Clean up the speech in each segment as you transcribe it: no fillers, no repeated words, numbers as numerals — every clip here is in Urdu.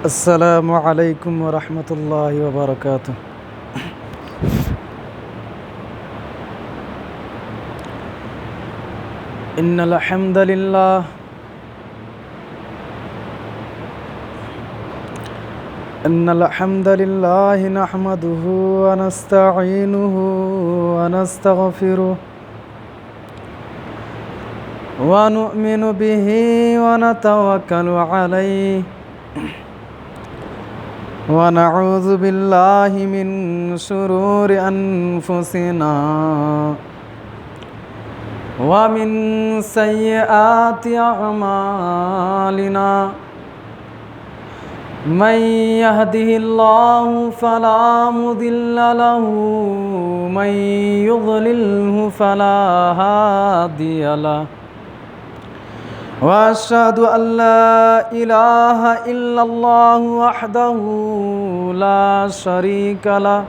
السلام علیکم ورحمۃ اللہ وبرکاتہ۔ ان الحمد للہ نحمده ونستعینه ونستغفره ونؤمن به ونتوکل علیہ ونعوذ باللہ من شرور انفسنا ومن سیئات اعمالنا من يهده الله فلا مضل له ومن يضلله فلا هادي له وأشهد أن لا إله إلا الله وحده لا شريك له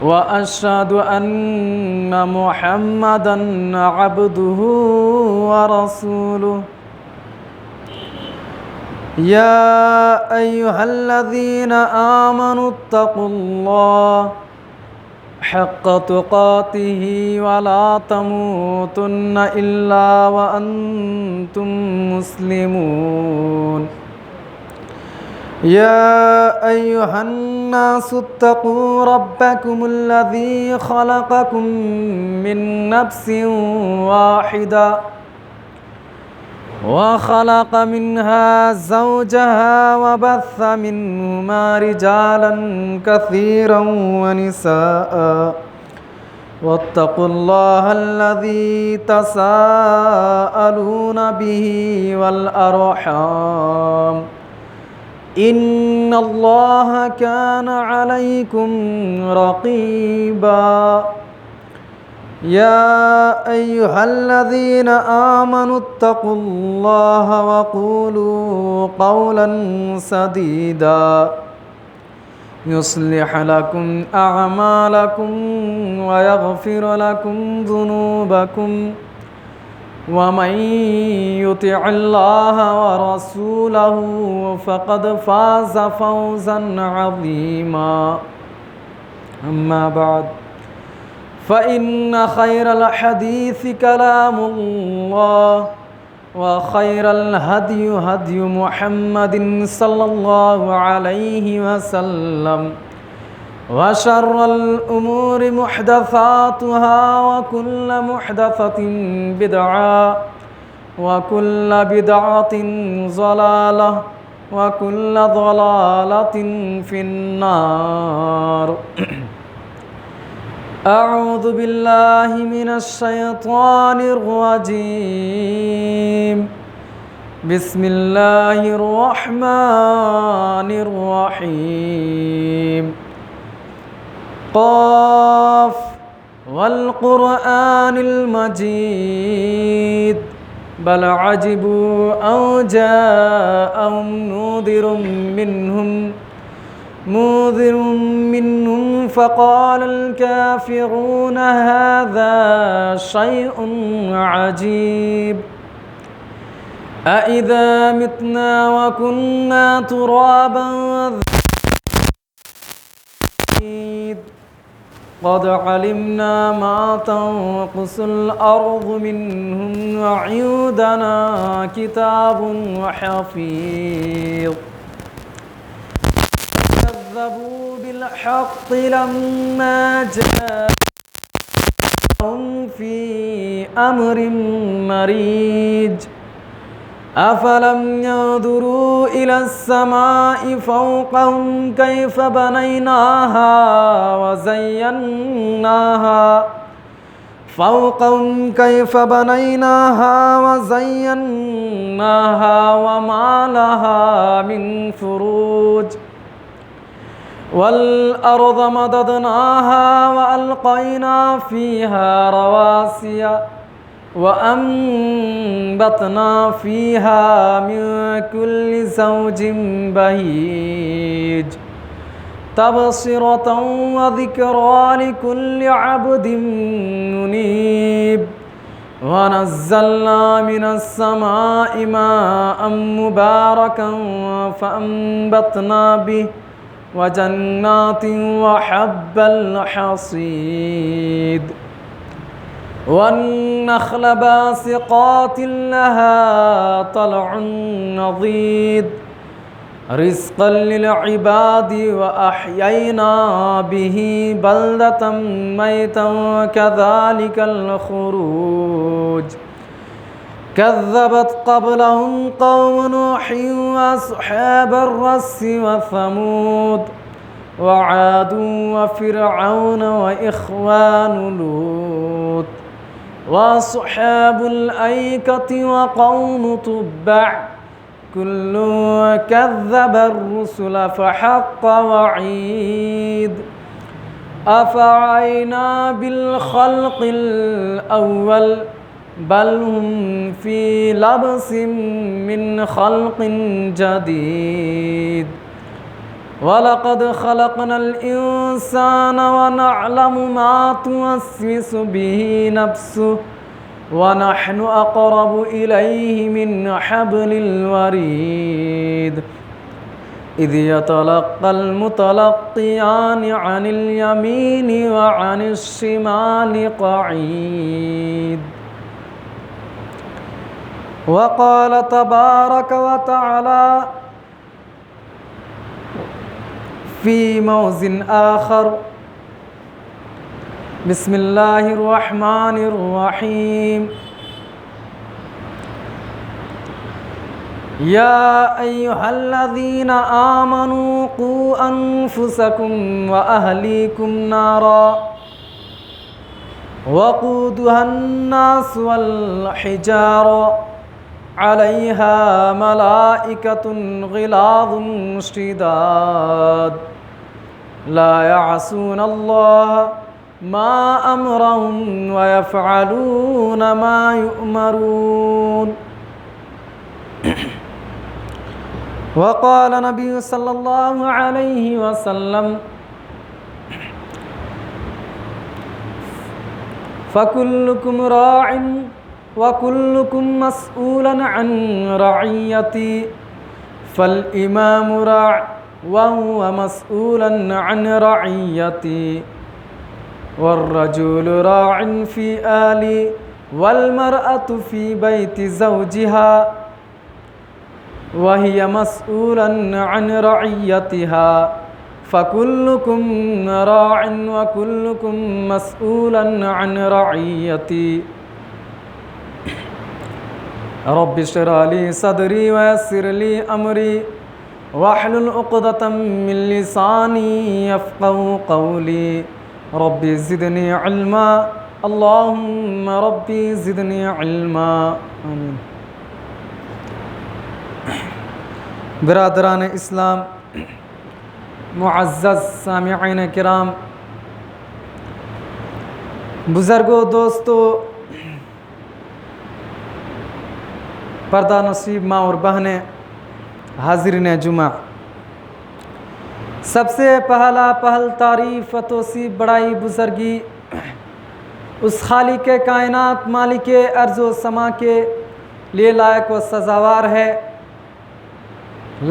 وأشهد أن محمدًا عبده ورسوله يا أيها الذين آمنوا اتقوا الله حق تقاته ولا تموتن إلا وأنتم مسلمون يا أيها الناس اتقوا ربكم الذي خلقكم من نفس واحدة وخلق منها زوجها وبث منهما رجالا كثيرا ونساء واتقوا الله الذي تساءلون به والأرحام إن الله كان عليكم رقيبا يا أيها الذين آمنوا اتقوا الله وقولوا قولا سديدا يصلح لكم أعمالكم ويغفر لكم ذنوبكم ومن يطع الله ورسوله فقد فاز فوزا عظيما أما بعد فإن خير الحديث كلام الله وخير الهدي هدي محمد صلى الله عليه وسلم وشر الأمور محدثاتها وكل محدثة بدعة وكل بدعة ضلالة وكل ضلالة في النار أعوذ بالله من الشيطان الرجيم بسم الله الرحمن الرحيم قاف والقرآن المجيد بل عجبوا أن جاءهم منذر منهم فقال الكافرون هذا شيء عجيب أإذا متنا وكنا ترابا قد علمنا ما تنقص الأرض منهم وعندنا كتاب حفيظ كذبوا بالحق لما جاءهم في أمر مريج أفلم ينظروا إلى السماء فوقهم كيف بنيناها وزيناها فوقهم كيف بنيناها وزيناها وما لها من فروج والأرض مددناها وألقينا فيها رواسي وأنبتنا فيها من كل زوج بهيج تبصرة وذكرى لكل عبد منيب ونزلنا من السماء ماء مباركا فأنبتنا به وجنات وحب الحصيد والنخل باسقات لها طلع نضيد رزقا للعباد وأحيينا به بلدة ميتا كذلك الخروج كذبت قبلهم قوم نوح وأصحاب الرس وثمود وعاد وفرعون وإخوان لوط وأصحاب الأيكة وقوم تبع كل كذب الرسل فحق وعيد أفعينا بالخلق الأول بل هم في لبس من خلق جديد ولقد خلقنا الإنسان ونعلم ما توسوس به نفسه ونحن أقرب إليه من حبل الوريد إذ يتلقى المتلقيان عن اليمين وعن الشمال قعيد وقال تبارك وتعالى في موضع آخر بسم الله الرحمن الرحيم يا أيها الذين آمنوا قوا أنفسكم وأهليكم نارا وقودها الناس والحجارة عليها ملائكة غلاظ شداد لا يعصون الله ما أمرهم ويفعلون ما يؤمرون وقال النبي صلى الله عليه وسلم فكلكم راع وكلكم مسؤول عن رعيتي فالإمام راع وهو مسؤول عن رعيتي والرجل راع في آلي والمرأة في بيت زوجها وهي مسؤولة عن رعيتها فكلكم راع وكلكم مسؤولا عن رعيتي رب اشرح لي صدري ويسر لي أمري واحلل عقدة من لساني يفقهوا قولي ربي زدني علما اللهم ربي زدني علما آمین. برادران اسلام، معزز سامعین کرام، بزرگوں، دوستو، پردہ نصیب ماں اور بہنیں، حاضرین جمعہ، سب سے پہل تعریف و توصیف بڑائی بزرگی اس خالق کائنات مالک ارض و سما کے لیے لائق و سزاوار ہے،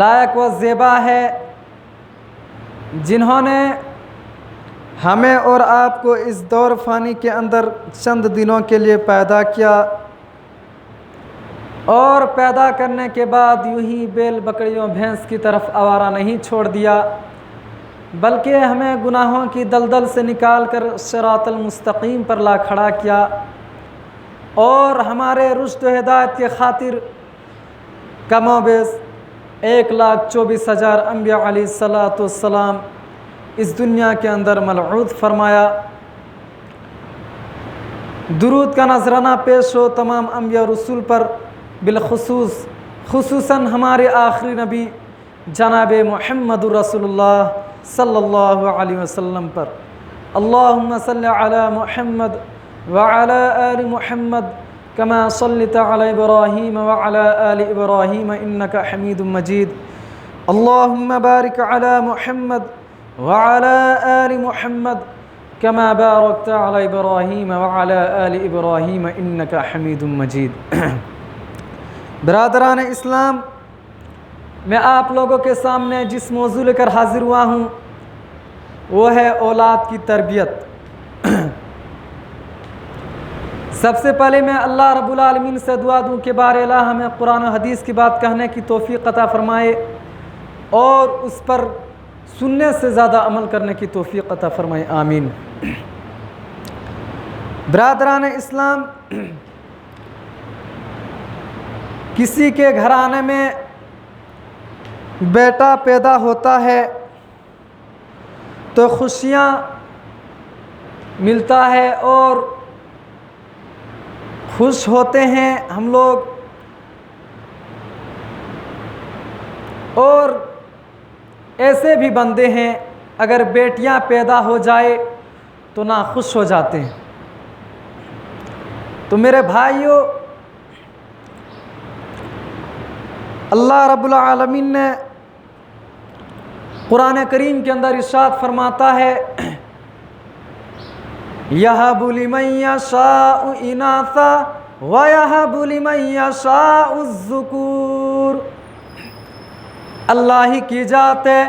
لائق و زیبا ہے، جنہوں نے ہمیں اور آپ کو اس دور فانی کے اندر چند دنوں کے لیے پیدا کیا اور پیدا کرنے کے بعد یوں ہی بیل بکریوں بھینس کی طرف آوارہ نہیں چھوڑ دیا، بلکہ ہمیں گناہوں کی دلدل سے نکال کر صراط المستقیم پر لا کھڑا کیا اور ہمارے رشد و ہدایت کے خاطر کم و بیش 1,24,000 انبیاء علیہ السلام اس دنیا کے اندر ملعوت فرمایا۔ درود کا نذرانہ پیش ہو تمام انبیاء رسول پر، خصوصاً ہمارے آخری نبی جناب محمد رسول اللہ صلی اللہ علیہ وسلم پر۔ اللہم صلی علی محمد وعلی آل محمد کما صلیت علی ابراہیم وعلی آل ابراہیم انکا حمید مجید۔ اللہم بارک علی محمد وعلی آل محمد کما بارکت علی ابراہیم وعلی آل ابراہیم انکا حمید مجید۔ برادران اسلام، میں آپ لوگوں کے سامنے جس موضوع لے کر حاضر ہوا ہوں وہ ہے اولاد کی تربیت۔ سب سے پہلے میں اللہ رب العالمین سے دعا دوں کہ بار الہ ہمیں قرآن و حدیث کی بات کہنے کی توفیق عطا فرمائے اور اس پر سننے سے زیادہ عمل کرنے کی توفیق عطا فرمائے، آمین۔ برادران اسلام، کسی کے گھرانے میں بیٹا پیدا ہوتا ہے تو خوشیاں ملتا ہے اور خوش ہوتے ہیں ہم لوگ، اور ایسے بھی بندے ہیں اگر بیٹیاں پیدا ہو جائے تو ناخوش ہو جاتے ہیں۔ تو میرے بھائیوں، اللہ رب العالمین نے قرآن کریم کے اندر ارشاد فرماتا ہے یَهَبُ لِمَن یَشَاءُ إِنَاثًا وَیَهَبُ لِمَن یَشَاءُ الذُّکُورَ۔ اللہ ہی کی ذات ہے،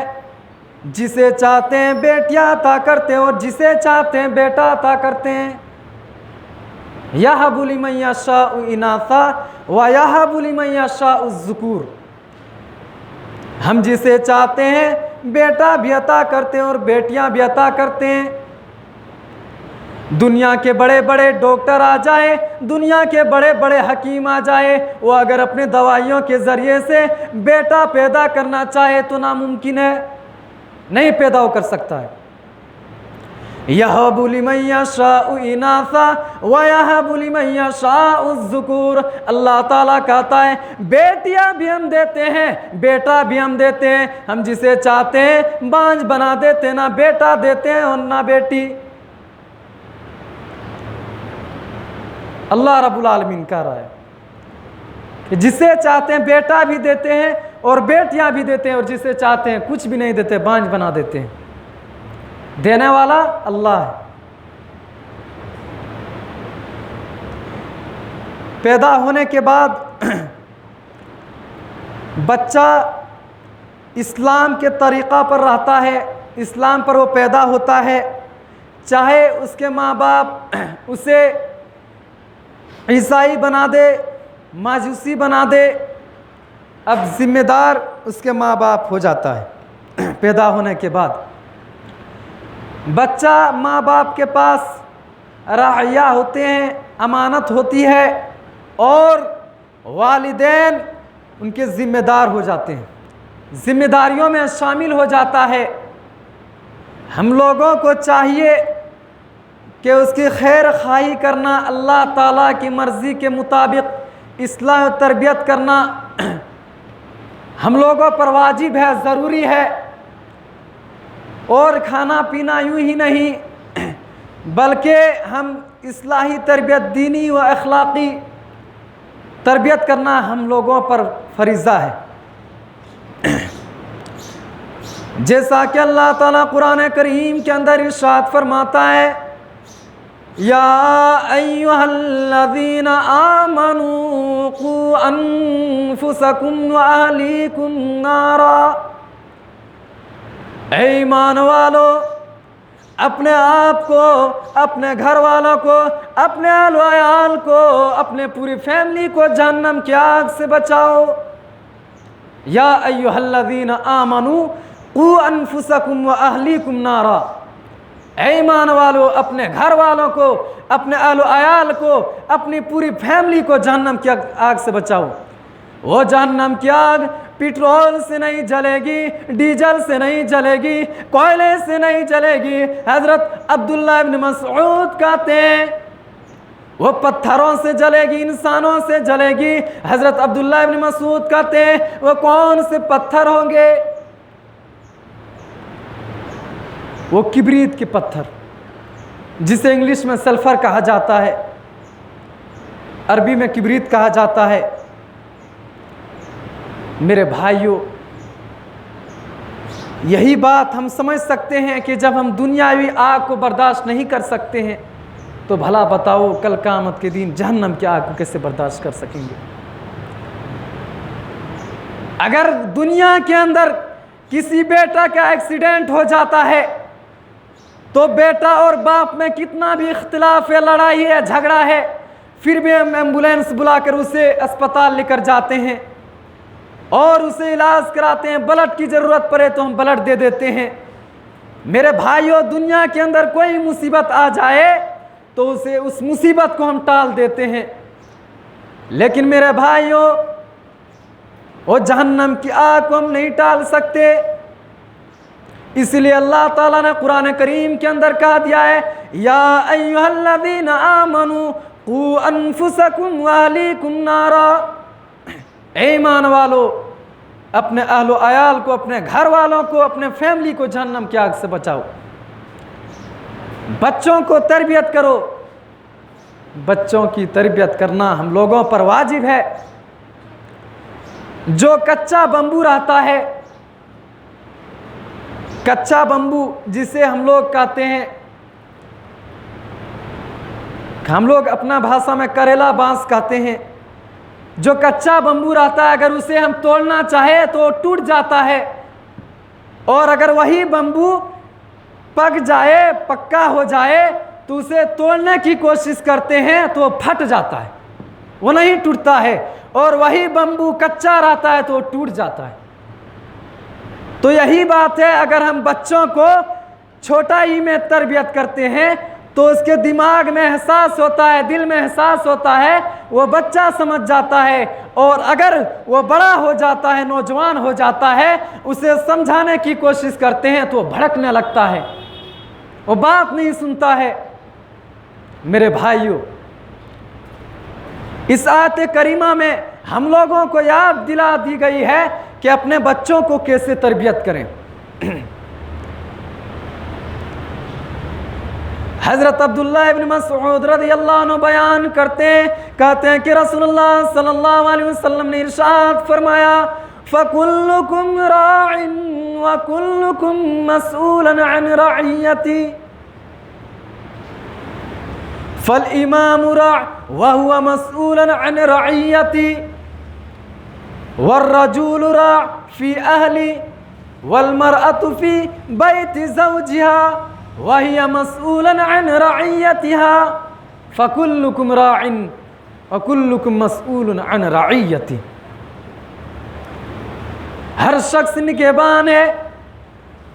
جسے چاہتے ہیں بیٹیاں عطا کرتے ہیں اور جسے چاہتے ہیں بیٹا عطا کرتے ہیں۔ یَهَبُ لِمَن یَشَاءُ إِنَاثًا وَیَهَبُ لِمَن یَشَاءُ الذُّکُورَ۔ ہم جسے چاہتے ہیں بیٹا بھی عطا کرتے ہیں اور بیٹیاں بھی عطا کرتے ہیں۔ دنیا کے بڑے بڑے ڈاکٹر آ جائیں، دنیا کے بڑے بڑے حکیم آ جائیں، وہ اگر اپنے دوائیوں کے ذریعے سے بیٹا پیدا کرنا چاہے تو ناممکن ہے، نہیں پیدا کر سکتا ہے۔ یَهَبُ لِمَن یَشَاءُ إِنَاثًا وَیَهَبُ لِمَن یَشَاءُ الذُّکُورَ۔ اللہ تعالیٰ کہتا ہے بیٹیاں بھی ہم دیتے ہیں، بیٹا بھی ہم دیتے ہیں، ہم جسے چاہتے ہیں بانجھ بنا دیتے ہیں، نہ بیٹا دیتے ہیں اور نہ بیٹی۔ اللہ رب العالمین کہہ رہا ہے کہ جسے چاہتے ہیں بیٹا بھی دیتے ہیں اور بیٹیاں بھی دیتے ہیں، اور جسے چاہتے ہیں کچھ بھی نہیں دیتے، بانجھ بنا دیتے ہیں۔ دینے والا اللہ ہے۔ پیدا ہونے کے بعد بچہ اسلام کے طریقہ پر رہتا ہے، اسلام پر وہ پیدا ہوتا ہے، چاہے اس کے ماں باپ اسے عیسائی بنا دے، ماجوسی بنا دے، اب ذمہ دار اس کے ماں باپ ہو جاتا ہے۔ پیدا ہونے کے بعد بچہ ماں باپ کے پاس رعیہ ہوتے ہیں، امانت ہوتی ہے، اور والدین ان کے ذمہ دار ہو جاتے ہیں، ذمہ داریوں میں شامل ہو جاتا ہے۔ ہم لوگوں کو چاہیے کہ اس کی خیر خواہی کرنا، اللہ تعالیٰ کی مرضی کے مطابق اصلاح و تربیت کرنا ہم لوگوں پر واجب ہے، ضروری ہے۔ اور کھانا پینا یوں ہی نہیں بلکہ ہم اصلاحی تربیت، دینی و اخلاقی تربیت کرنا ہم لوگوں پر فریضہ ہے۔ جیسا کہ اللہ تعالیٰ قرآن کریم کے اندر ارشاد فرماتا ہے یا ایھا الذین آمنوا قوا انفسکم واہلیکم نارا۔ اے ایمان والو، اپنے آپ کو، اپنے گھر والوں کو، اپنے اہل و عیال کو، اپنے پوری فیملی کو جہنم کی آگ سے بچاؤ۔ یا ایھا الذین آمنوا قوا انفسکم واہلیکم نارا۔ اے ایمان والو، اپنے گھر والوں کو، اپنے اہل و عیال کو، اپنی پوری فیملی کو جہنم کی آگ سے بچاؤ۔ وہ جہنم کی آگ پیٹرول سے نہیں جلے گی، ڈیزل سے نہیں جلے گی، کوئلے سے نہیں جلے گی۔ حضرت عبداللہ ابن مسعود کہتے ہیں وہ پتھروں سے جلے گی، انسانوں سے جلے گی۔ حضرت عبداللہ ابن مسعود کہتے ہیں وہ کون سے پتھر ہوں گے؟ وہ کبریت کے پتھر، جسے انگلش میں سلفر کہا جاتا ہے، عربی میں کبریت کہا جاتا ہے۔ میرے بھائیوں، یہی بات ہم سمجھ سکتے ہیں کہ جب ہم دنیاوی آگ کو برداشت نہیں کر سکتے ہیں تو بھلا بتاؤ کل قیامت کے دن جہنم کی آگ کو کیسے برداشت کر سکیں گے؟ اگر دنیا کے اندر کسی بیٹا کا ایکسیڈنٹ ہو جاتا ہے تو بیٹا اور باپ میں کتنا بھی اختلاف ہے، لڑائی ہے، جھگڑا ہے، پھر بھی ہم ایمبولینس بلا کر اسے اسپتال لے کر جاتے ہیں اور اسے علاج کراتے ہیں۔ بلڈ کی ضرورت پڑے تو ہم بلڈ دے دیتے ہیں۔ میرے بھائیوں، دنیا کے اندر کوئی مصیبت آ جائے تو اس مصیبت کو ہم ٹال دیتے ہیں، لیکن میرے بھائیوں وہ جہنم کی آگ کو ہم نہیں ٹال سکتے۔ اس لیے اللہ تعالیٰ نے قرآن کریم کے اندر کہا دیا ہے، یا ایھا الذین آمنوا قوا انفسکم واہلیکم نارا، اے ایمان والو اپنے اہل و عیال کو، اپنے گھر والوں کو، اپنے فیملی کو جہنم کی آگ سے بچاؤ۔ بچوں کو تربیت کرو۔ بچوں کی تربیت کرنا ہم لوگوں پر واجب ہے۔ جو کچا بمبو رہتا ہے، کچا بمبو جسے ہم لوگ کہتے ہیں، ہم لوگ اپنا بھاشا میں کریلا بانس کہتے ہیں، جو کچا بمبو رہتا ہے اگر اسے ہم توڑنا چاہے تو ٹوٹ جاتا ہے، اور اگر وہی بمبو پک جائے، پکا ہو جائے تو اسے توڑنے کی کوشش کرتے ہیں تو وہ پھٹ جاتا ہے، وہ نہیں ٹوٹتا ہے، اور وہی بمبو کچا رہتا ہے تو وہ ٹوٹ جاتا ہے۔ تو یہی بات ہے، اگر ہم بچوں کو چھوٹا ہی میں تربیت کرتے ہیں تو اس کے دماغ میں احساس ہوتا ہے، دل میں احساس ہوتا ہے، وہ بچہ سمجھ جاتا ہے، اور اگر وہ بڑا ہو جاتا ہے، نوجوان ہو جاتا ہے، اسے سمجھانے کی کوشش کرتے ہیں تو وہ بھڑکنے لگتا ہے، وہ بات نہیں سنتا ہے۔ میرے بھائیوں، اس آیت کریمہ میں ہم لوگوں کو یاد دلا دی گئی ہے کہ اپنے بچوں کو کیسے تربیت کریں۔ حضرت عبداللہ ابن مسعود رضی اللہ عنہ بیان کرتے ہیں، کہتے ہیں کہ رسول اللہ صلی اللہ علیہ وسلم نے ارشاد فرمایا، فَكُلُّكُمْ رَاعٍ وَكُلُّكُمْ مَسْئُولٌ عَنْ رَعِيَّتِهِ فَالْإِمَامُ رَاعٍ وَهُوَ مَسْئُولٌ عَنْ رَعِيَّتِهِ وَالرَّجُلُ رَاعٍ فِي أَهْلِهِ وَالْمَرْأَةُ فِي بَيْتِ زَوْجِهَا وَهِيَ مَسْئُولٌ عَنْ رَعِيَّتِهَا فَكُلُّكُمْ رَاعٍ وَكُلُّكُمْ مَسْئُولٌ عَنْ رَعِيَّتِهِ۔ ہر شخص نگہبان ہے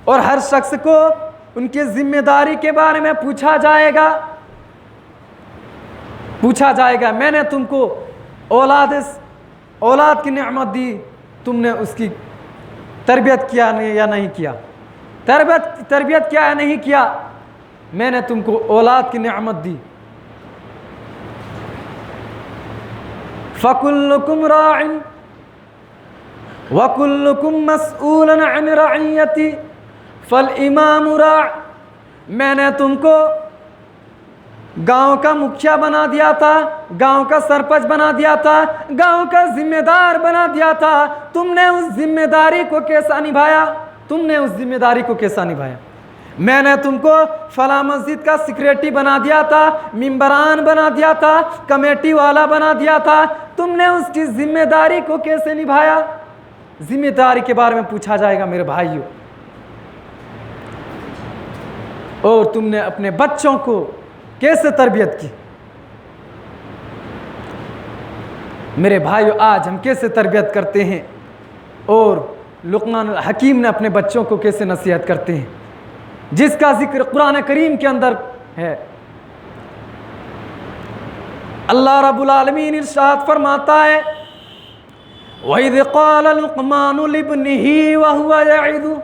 اور ہر شخص کو ان کی ذمہ داری کے بارے میں پوچھا جائے گا۔ میں نے تم کو اولاد کی نعمت دی، تم نے اس کی تربیت کیا یا نہیں کیا؟ تربیت کیا یا نہیں کیا؟ میں نے تم کو اولاد کی نعمت دی۔ فَكُلُّكُمْ رَاعٍ وَكُلُّكُمْ مَسْئُولٌ عَنْ رَعِيَّتِهِ فَالْإِمَامُ رَاعٍ، میں نے تم کو گاؤں کا مکھیا بنا دیا تھا، گاؤں کا سرپنچ بنا دیا تھا، گاؤں کا ذمہ دار بنا دیا تھا، تم نے اس ذمہ داری کو کیسا نبھایا؟ میں نے تم کو فلاں مسجد کا سیکریٹری بنا دیا تھا، ممبران بنا دیا تھا، کمیٹی والا بنا دیا تھا، تم نے اس کی ذمہ داری کو کیسے نبھایا؟ ذمہ داری کے بارے میں پوچھا جائے گا میرے بھائیوں۔ اور تم نے اپنے بچوں کو کیسے تربیت کی؟ میرے بھائیو، آج ہم کیسے تربیت کرتے ہیں، اور لقمان الحکیم نے اپنے بچوں کو کیسے نصیحت کرتے ہیں، جس کا ذکر قرآن کریم کے اندر ہے۔ اللہ رب العالمین ارشاد فرماتا ہے، وَإِذْ قَالَ لُقْمَانُ لِابْنِهِ وَهُوَ يَعِظُهُ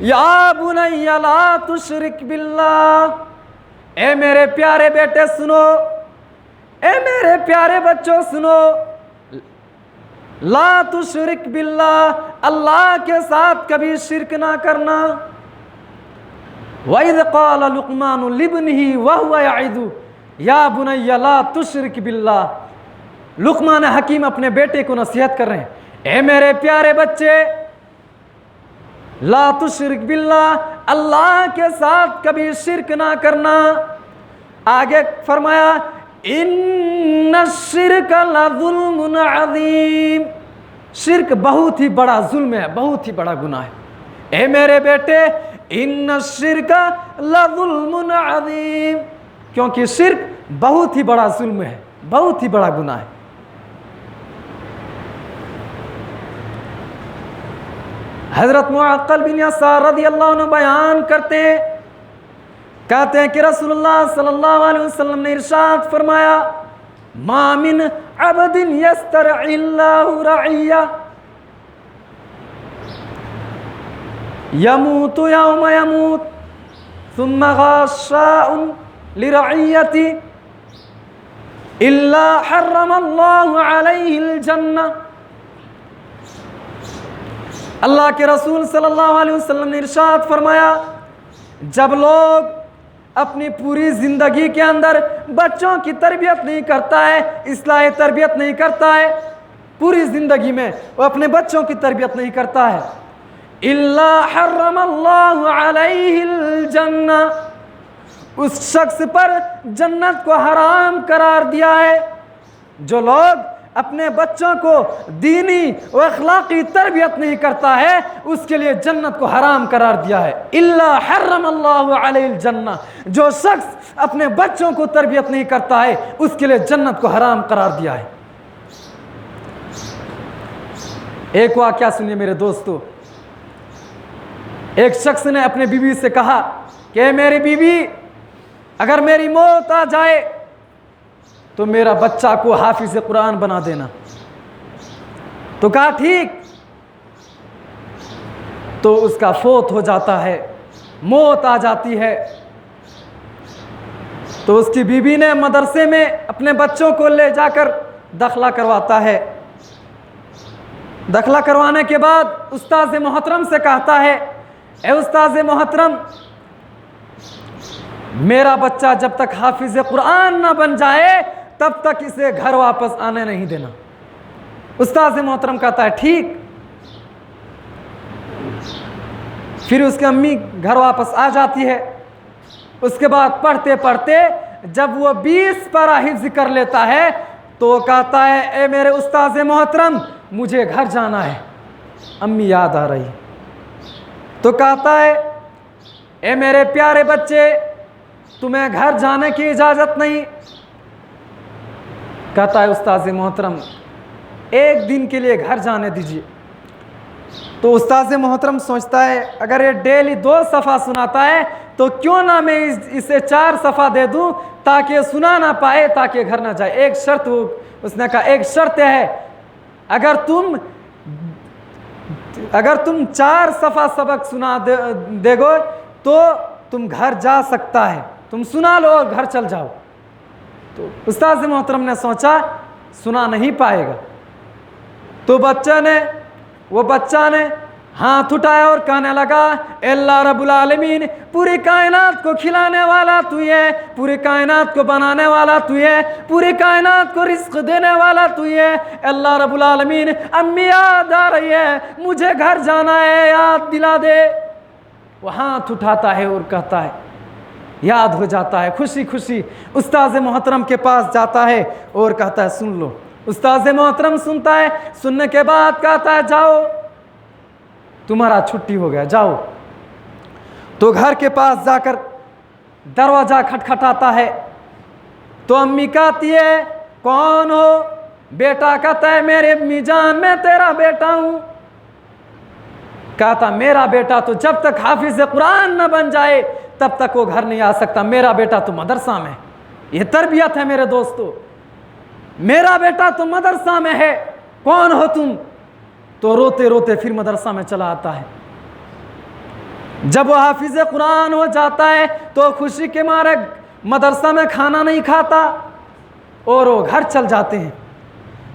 يَا بُنَيَّ لَا تُشْرِكْ بِاللَّهِ، اے میرے پیارے بیٹے سنو، اے میرے پیارے بچوں سنو، لا تشرک باللہ، اللہ کے ساتھ کبھی شرک نہ کرنا۔ وَإِذْ قَالَ لُقْمَانُ لِابْنِهِ وَهُوَ يَعِظُهُ يَا بُنَيَّ لَا تُشْرِكْ بِاللَّهِ۔ لقمان حکیم اپنے بیٹے کو نصیحت کر رہے ہیں، اے میرے پیارے بچے، لا تشرک باللہ، اللہ کے ساتھ کبھی شرک نہ کرنا۔ آگے فرمایا ان الشرک لظلم عظیم، شرک بہت ہی بڑا ظلم ہے، بہت ہی بڑا گناہ ہے۔ اے میرے بیٹے، ان الشرک لظلم عظیم، کیونکہ شرک بہت ہی بڑا ظلم ہے، بہت ہی بڑا گناہ ہے۔ حضرت معقل بن یسار رضی اللہ عنہ بیان کرتے ہیں، کہتے ہیں کہ رسول اللہ صلی اللہ علیہ وسلم نے ارشاد فرمایا، ما من عبد یسترعی اللہ رعیہ یموت یوم یموت ثم غاشاء لرعیتی الا حرم اللہ علیہ الجنہ۔ اللہ کے رسول صلی اللہ علیہ وسلم نے ارشاد فرمایا، جب لوگ اپنی پوری زندگی کے اندر بچوں کی تربیت نہیں کرتا ہے، اصلاح تربیت نہیں کرتا ہے، پوری زندگی میں وہ اپنے بچوں کی تربیت نہیں کرتا ہے، الا حرم اللہ علیہ الجنہ، اس شخص پر جنت کو حرام قرار دیا ہے۔ جو لوگ اپنے بچوں کو دینی و اخلاقی تربیت نہیں کرتا ہے، اس کے لیے جنت کو حرام قرار دیا ہے۔ الا حرم اللہ علیہ الجنہ، جو شخص اپنے بچوں کو تربیت نہیں کرتا ہے، اس کے لیے جنت کو حرام قرار دیا ہے۔ ایک واقعہ سنیے میرے دوستو، ایک شخص نے اپنے بیوی سے کہا کہ میری بیوی، اگر میری موت آ جائے تو میرا بچہ کو حافظ قرآن بنا دینا۔ تو کہا ٹھیک۔ تو اس کا فوت ہو جاتا ہے، موت آ جاتی ہے، تو اس کی بیوی نے مدرسے میں اپنے بچوں کو لے جا کر داخلہ کرواتا ہے۔ داخلہ کروانے کے بعد استاذ محترم سے کہتا ہے، اے استاذ محترم، میرا بچہ جب تک حافظ قرآن نہ بن جائے تب تک اسے گھر واپس آنے نہیں دینا۔ استاذ محترم کہتا ہے ٹھیک۔ پھر اس کی امی گھر واپس آ جاتی ہے۔ اس کے بعد پڑھتے پڑھتے جب وہ 20 پارہ حفظ کر لیتا ہے تو وہ کہتا ہے، اے میرے استاذ محترم، مجھے گھر جانا ہے، امی یاد آ رہی۔ تو کہتا ہے، اے میرے پیارے بچے، تمہیں گھر جانے کی اجازت نہیں۔ کہتا ہے استاذ محترم، ایک دن کے لیے گھر جانے دیجیے۔ تو استاذ محترم سوچتا ہے، اگر یہ ڈیلی 2 صفحہ سناتا ہے تو کیوں نہ میں اسے 4 صفحہ دے دوں تاکہ یہ سنا نہ پائے، تاکہ گھر نہ جائے۔ ایک شرط اس نے کہا، ایک شرط ہے، اگر تم 4 صفحہ سبق سنا دے گو تو تم گھر جا سکتا ہے، تم سنا لو اور گھر چل جاؤ۔ تو استاذ محترم نے سوچا سنا نہیں پائے گا، تو وہ بچہ نے ہاتھ اٹھایا اور کہنے لگا، اے اللہ رب العالمین، پوری کائنات کو کھلانے والا تو ہی ہے، پوری کائنات کو بنانے والا تو ہی ہے، پوری کائنات کو رزق دینے والا تو ہی ہے، اے اللہ رب العالمین، امی یاد آ رہی ہے، مجھے گھر جانا ہے، یاد دلا دے۔ وہ ہاتھ اٹھاتا ہے اور کہتا ہے، یاد ہو جاتا ہے، خوشی خوشی استاذ محترم کے پاس جاتا ہے اور کہتا ہے سن لو۔ استاذ محترم سنتا ہے، سننے کے بعد کہتا ہے جاؤ، تمہارا چھٹی ہو گیا، جاؤ۔ تو گھر کے پاس جا کر دروازہ کھٹکھٹاتا ہے تو امی کہتی ہے، کون ہو؟ بیٹا کہتا ہے، میرے امی جان، میں تیرا بیٹا ہوں۔ کہتا میرا بیٹا تو جب تک حافظ قرآن نہ بن جائے تب تک وہ گھر نہیں آ سکتا، میرا بیٹا تو مدرسہ میں۔ یہ تربیت ہے میرے دوستو، میرا بیٹا تو مدرسہ میں ہے، کون ہو تم؟ تو روتے روتے پھر مدرسہ میں چلا آتا ہے۔ جب وہ حافظ قرآن ہو جاتا ہے تو خوشی کے مارے مدرسہ میں کھانا نہیں کھاتا، اور وہ گھر چل جاتے ہیں.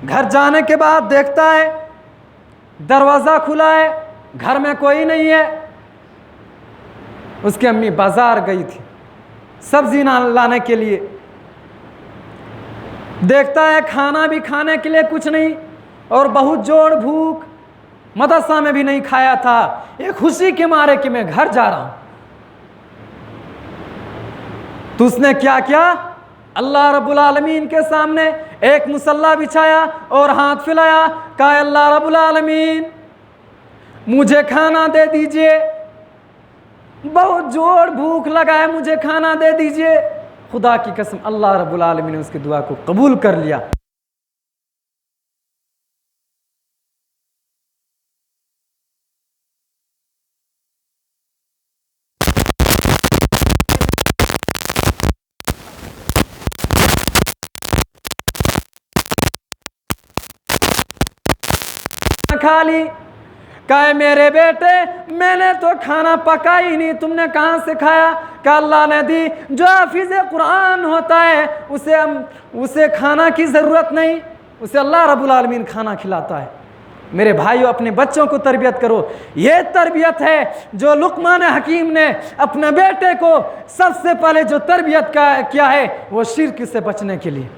گھر جانے کے بعد دیکھتا ہے دروازہ کھلا ہے, گھر میں کوئی نہیں ہے. اس کی امی بازار گئی تھی سبزی لانے کے لیے. دیکھتا ہے کھانا بھی کھانے کے لیے کچھ نہیں, اور بہت جوڑ بھوک, مدرسہ میں بھی نہیں کھایا تھا. ایک خوشی کے مارے کہ میں گھر جا رہا ہوں. تو اس نے کیا کیا؟ اللہ رب العالمین کے سامنے ایک مصلی بچھایا اور ہاتھ پھیلایا, کہا اللہ رب العالمین مجھے کھانا دے دیجئے, بہت جوڑ بھوک لگا ہے, مجھے کھانا دے دیجئے. خدا کی قسم اللہ رب العالمین نے اس کی دعا کو قبول کر لیا. کھا لی. کہا میرے بیٹے میں نے تو کھانا پکا ہی نہیں, تم نے کہاں سے کھایا؟ کہ اللہ نے دی. جو حافظ قرآن ہوتا ہے اسے کھانا کی ضرورت نہیں, اسے اللہ رب العالمین کھانا کھلاتا ہے. میرے بھائیو اپنے بچوں کو تربیت کرو. یہ تربیت ہے جو لقمان حکیم نے اپنے بیٹے کو سب سے پہلے جو تربیت کیا ہے وہ شرک سے بچنے کے لیے.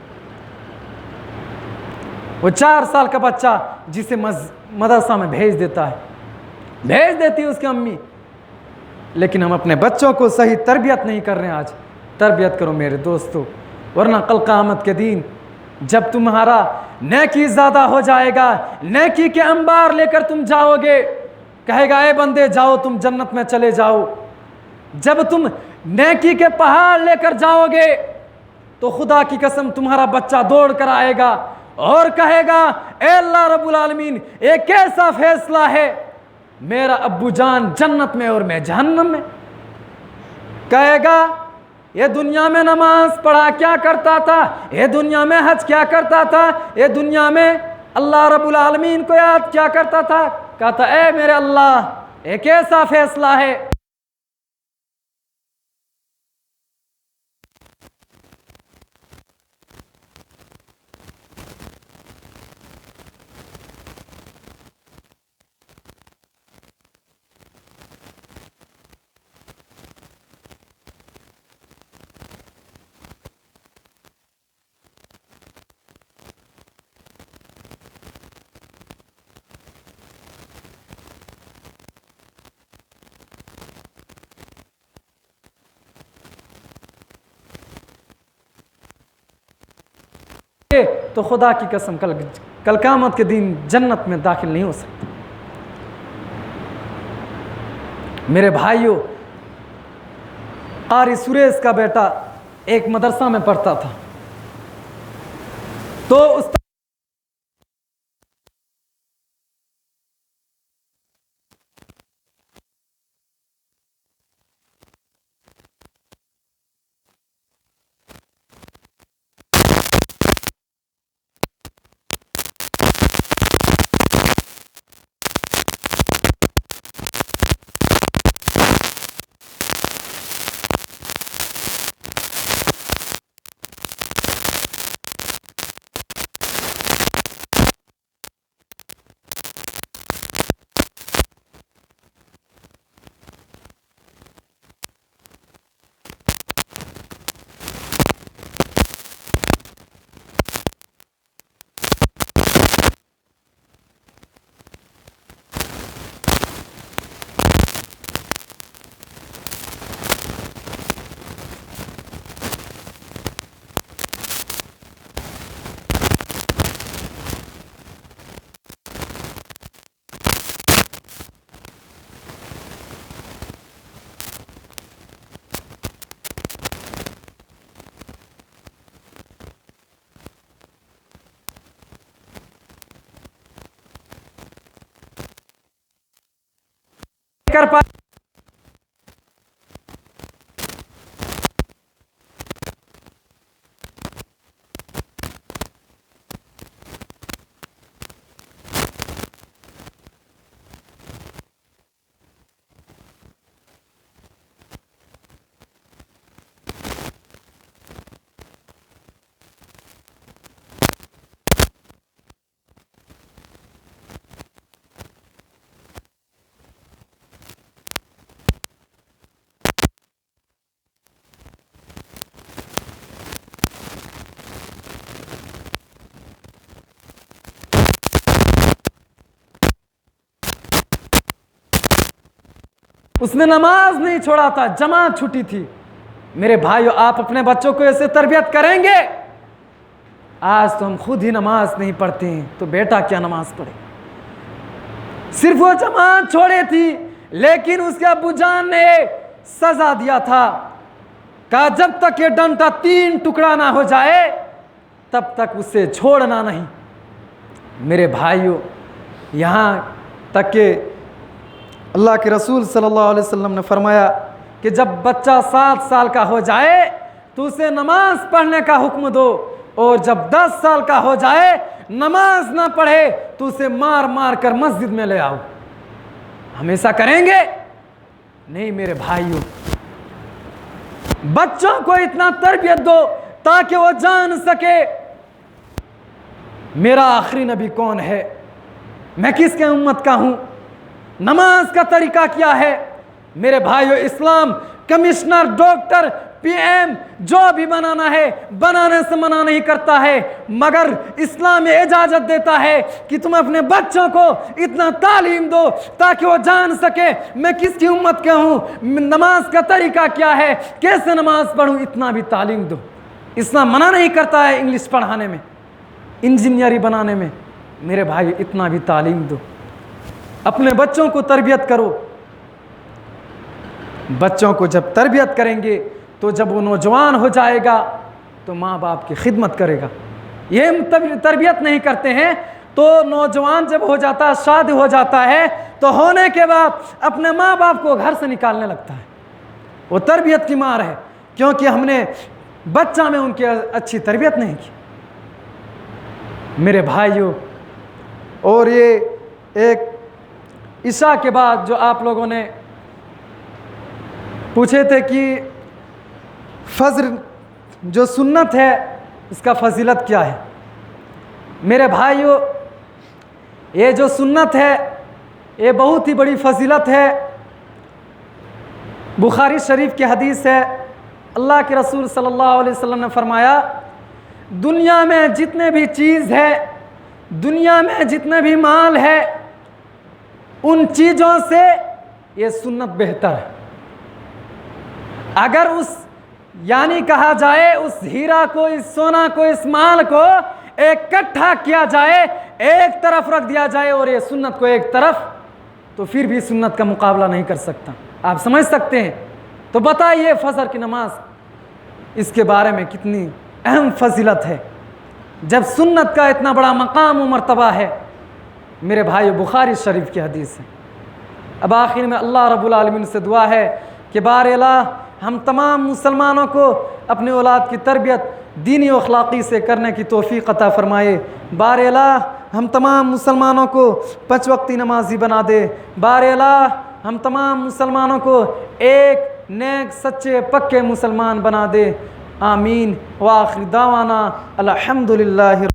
وہ 4 سال کا بچہ جسے مدرسہ میں بھیج دیتا ہے, بھیج دیتی ہے اس کی امی, لیکن ہم اپنے بچوں کو صحیح تربیت نہیں کر رہے ہیں. آج تربیت کرو میرے دوستو, ورنہ کل قیامت کے دن جب تمہارا نیکی زیادہ ہو جائے گا, نیکی کے انبار لے کر تم جاؤ گے, کہے گا اے بندے جاؤ تم جنت میں چلے جاؤ. جب تم نیکی کے پہاڑ لے کر جاؤ گے تو خدا کی قسم تمہارا بچہ دوڑ کر آئے گا اور کہے گا اے اللہ رب العالمین یہ کیسا فیصلہ ہے, میرا ابو جان جنت میں اور میں جہنم میں. کہے گا یہ دنیا میں نماز پڑھا کیا کرتا تھا, یہ دنیا میں حج کیا کرتا تھا, یہ دنیا میں اللہ رب العالمین کو یاد کیا کرتا تھا. کہتا اے میرے اللہ یہ کیسا فیصلہ ہے. تو خدا کی قسم کل قیامت کے دن جنت میں داخل نہیں ہو سکتا. میرے بھائیوں قاری سریش کا بیٹا ایک مدرسہ میں پڑھتا تھا, تو اس کر پا اس نے نماز نہیں چھوڑا تھا، جماعت چھٹی تھی۔ میرے بھائیو، آپ اپنے بچوں کو ایسے تربیت کریں گے؟ آج تو ہم خود ہی نماز نہیں پڑھتے ہیں، تو بیٹا کیا نماز پڑھے؟ صرف وہ جماعت چھوڑے تھی، لیکن اس کے ابو جان نے سزا دیا تھا، کہا جب تک یہ ڈنڈا 3 ٹکڑا نہ ہو جائے تب تک اسے چھوڑنا نہیں۔ میرے بھائیو، یہاں تک کہ اللہ کے رسول صلی اللہ علیہ وسلم نے فرمایا کہ جب بچہ 7 سال کا ہو جائے تو اسے نماز پڑھنے کا حکم دو، اور جب 10 سال کا ہو جائے نماز نہ پڑھے تو اسے مار مار کر مسجد میں لے آؤ۔ ہم ایسا کریں گے؟ نہیں میرے بھائیوں، بچوں کو اتنا تربیت دو تاکہ وہ جان سکے میرا آخری نبی کون ہے، میں کس کے امت کا ہوں، نماز کا طریقہ کیا ہے۔ میرے بھائیو، اسلام کمشنر، ڈاکٹر، پی ایم جو بھی بنانا ہے بنانے سے منع نہیں کرتا ہے، مگر اسلام اجازت دیتا ہے کہ تم اپنے بچوں کو اتنا تعلیم دو تاکہ وہ جان سکے میں کس کی امت کا ہوں، نماز کا طریقہ کیا ہے، کیسے نماز پڑھوں، اتنا بھی تعلیم دو۔ اسلام منع نہیں کرتا ہے انگلش پڑھانے میں، انجینئری بنانے میں۔ میرے بھائی، اتنا بھی تعلیم دو، اپنے بچوں کو تربیت کرو۔ بچوں کو جب تربیت کریں گے تو جب وہ نوجوان ہو جائے گا تو ماں باپ کی خدمت کرے گا۔ یہ تربیت نہیں کرتے ہیں تو نوجوان جب ہو جاتا ہے، شادی ہو جاتا ہے، تو ہونے کے بعد اپنے ماں باپ کو گھر سے نکالنے لگتا ہے۔ وہ تربیت کی مار ہے، کیونکہ ہم نے بچہ میں ان کی اچھی تربیت نہیں کی۔ میرے بھائیوں، اور یہ ایک عشاء کے بعد جو آپ لوگوں نے پوچھے تھے کہ فجر جو سنت ہے اس کا فضیلت کیا ہے، میرے بھائیوں یہ جو سنت ہے یہ بہت ہی بڑی فضیلت ہے۔ بخاری شریف کی حدیث ہے، اللہ کے رسول صلی اللہ علیہ وسلم نے فرمایا، دنیا میں جتنے بھی چیز ہے، دنیا میں جتنے بھی مال ہے، ان چیزوں سے یہ سنت بہتر ہے۔ اگر اس یعنی کہا جائے اس ہیرا کو، اس سونا کو، اس مال کو اکٹھا کیا جائے، ایک طرف رکھ دیا جائے اور یہ سنت کو ایک طرف، تو پھر بھی سنت کا مقابلہ نہیں کر سکتا۔ آپ سمجھ سکتے ہیں؟ تو بتائیے فجر کی نماز اس کے بارے میں کتنی اہم فضیلت ہے، جب سنت کا اتنا بڑا مقام و مرتبہ ہے۔ میرے بھائی، بخاری شریف کی حدیث ہے۔ اب آخر میں اللہ رب العالمین سے دعا ہے کہ بار الہ ہم تمام مسلمانوں کو اپنے اولاد کی تربیت دینی و اخلاقی سے کرنے کی توفیق عطا فرمائے۔ بار الہ ہم تمام مسلمانوں کو 5 وقتی نمازی بنا دے۔ بار الہ ہم تمام مسلمانوں کو ایک نیک، سچے، پکے مسلمان بنا دے۔ آمین۔ وآخر دعوانا الحمدللہ۔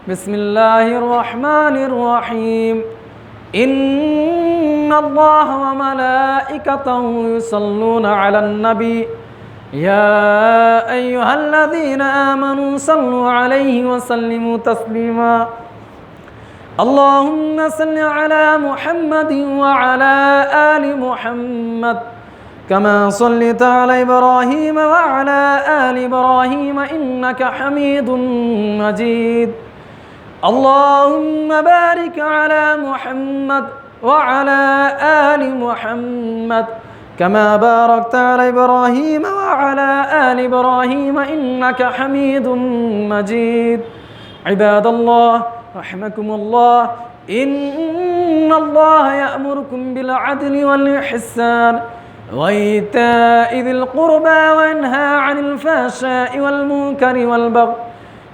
بسم اللہ الرحمن الرحیم۔ ان اللہ وملائکتہ یصلون علی النبی یا ایہا الذین آمنوا صلوا علیہ وسلموا تسلیما۔ اللہم صل علی محمد وعلی آل محمد كما صليت على إبراهيم وعلى آل إبراهيم إنك حميد مجيد۔ اللهم بارك على محمد وعلى آل محمد كما باركت على إبراهيم وعلى آل إبراهيم إنك حميد مجيد۔ عباد الله رحمكم الله، إن الله يأمركم بالعدل والإحسان وإيتاء ذي القربى وينهى عن الفحشاء والمنكر والبغي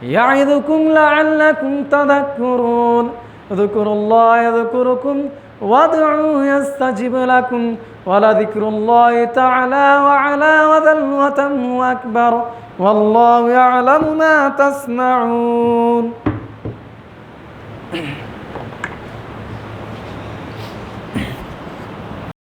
يعظكم لعلكم تذكرون اذكروا الله يذكركم وادعوه يستجب لكم ولذكر الله تعالى وعلا وذل وتم أكبر والله يعلم ما تصنعون.